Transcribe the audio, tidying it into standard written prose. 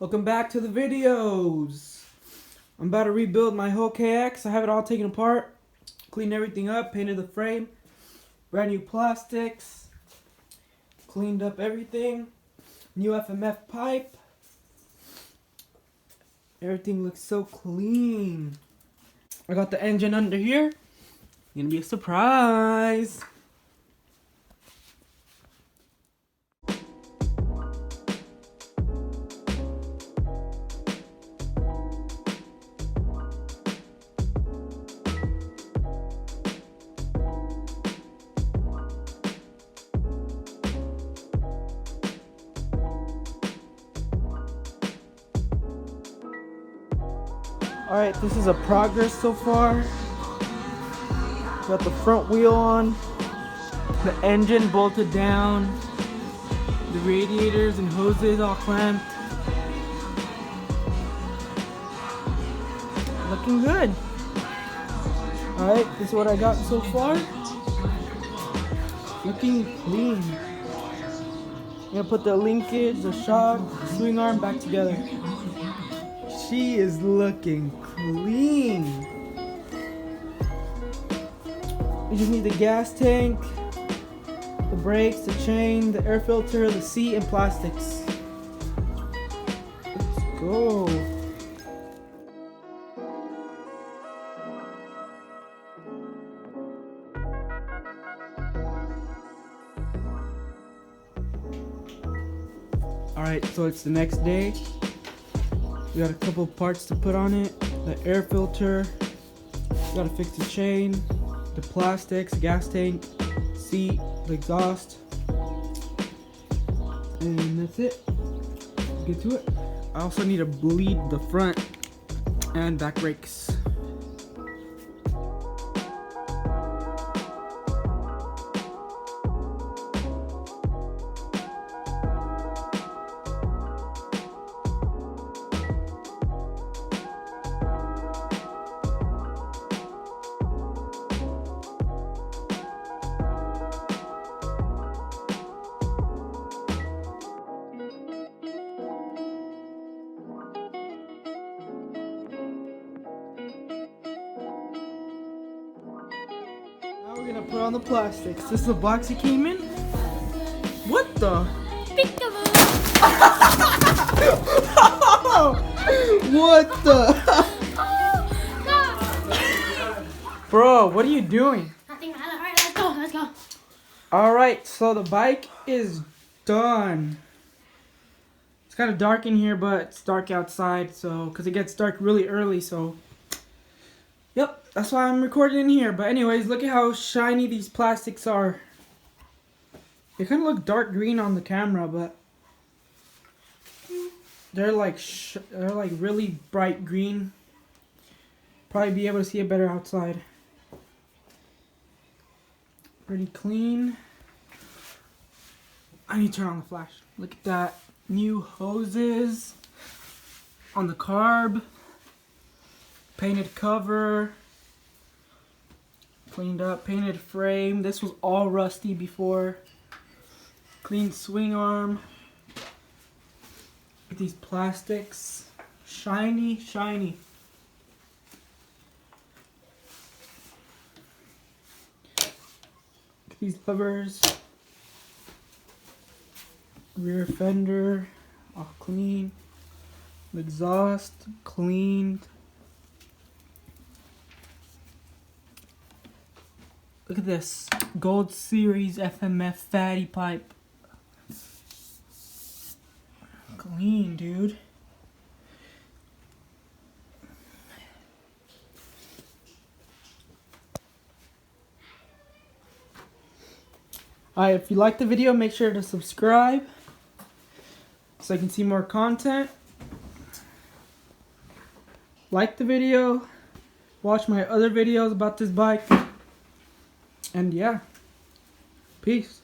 Welcome back to the videos. I'm about to rebuild my whole KX. I have it all taken apart, cleaned everything up, painted the frame, brand new plastics, cleaned up everything, new FMF pipe. Everything looks so clean. I got the engine under here. Gonna be a surprise. Alright, this is a progress so far. Got the front wheel on, the engine bolted down, the radiators and hoses all clamped. Looking good. Alright, this is what I got so far. Looking clean. I'm gonna put the linkage, the shock, swing arm back together. She is looking clean. We just need the gas tank, the brakes, the chain, the air filter, the seat, and plastics. Let's go. Alright, so it's the next day. We got a couple parts to put on it. The air filter, we gotta fix the chain, the plastics, gas tank, seat, the exhaust, and that's it. Let's get to it. I also need to bleed the front and back brakes. Now we're gonna put on the plastics. This is the box it came in. What the? What the? Bro, what are you doing? Nothing, man. Alright, let's go. Alright, so the bike is done. It's kind of dark in here, but it's dark outside, so because it gets dark really early, so yep, that's why I'm recording in here. But anyways, look at how shiny these plastics are. They kind of look dark green on the camera, but they're like really bright green. Probably be able to see it better outside. Pretty clean. I need to turn on the flash. Look at that. New hoses on the carb. Painted cover. Cleaned up. Painted frame. This was all rusty before. Clean swing arm. With these plastics. Shiny, shiny. These levers, rear fender, all clean, exhaust cleaned. Look at this Gold Series FMF fatty pipe. Clean, dude. Alright, if you like the video, make sure to subscribe so I can see more content. Like the video, watch my other videos about this bike, and yeah, peace.